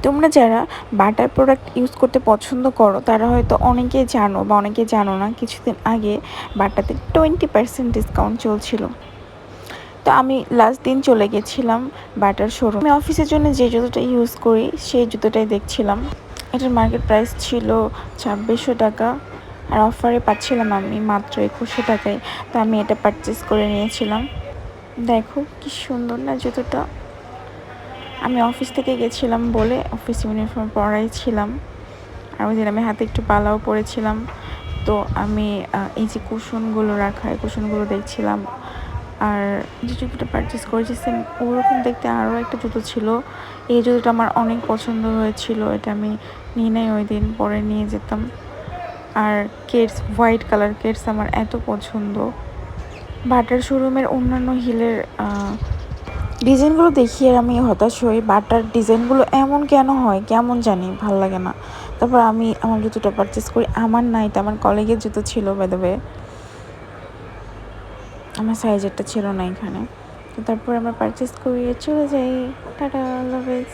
তোমরা যারা butter product use করতে পছন্দ করো তারা হয়তো অনেকেই জানো বা অনেকে জানো না, কিছুদিন আগে বাটাতে 20% ডিসকাউন্ট চলছিল। তো আমি লাস্ট দিন চলে গেছিলাম বাটার শোরুম। আমি অফিসের জন্য যে জুতোটা ইউজ করি সেই জুতোটাই দেখছিলাম। এটার মার্কেট প্রাইস ছিল 2600 টাকা, আর অফারে পাচ্ছিলাম আমি মাত্র 2100 টাকায়। তো আমি এটা পারচেস করে নিয়েছিলাম। দেখো কি সুন্দর না জুতোটা। আমি অফিস থেকে গেছিলাম বলে অফিস ইউনিফর্ম পরাই ছিলাম, আর ওই দিন আমি হাতে একটু পালাও পরেছিলাম। তো আমি এই যে কুশনগুলো রাখা, এই কুশনগুলো দেখছিলাম। আর যে জুতোটা পারচেস করেছি সেম ওরকম দেখতে আরও একটা জুতো ছিল। এই জুতোটা আমার অনেক পছন্দ হয়েছিল, এটা আমি নিয়ে নেই ওই দিন, পরে নিয়ে যেতাম। আর কেটস, হোয়াইট কালার কেটস আমার এত পছন্দ। বাটার শোরুমের অন্যান্য হিলের ডিজাইনগুলো দেখি আর আমি হতাশ হই। বাটার ডিজাইনগুলো এমন কেন হয় কেমন জানি, ভাল লাগে না। তারপর আমি আমার জুতোটা পারচেস করি। আমার না, এটা আমার কলেজের জুতো ছিল বাই দ্য ওয়ে, আমার সাইজেরটা ছিল না এখানে। তো তারপর আমরা পারচেস করিয়ে চলে যাই। টাটা, আল্লাহ হাফেজ।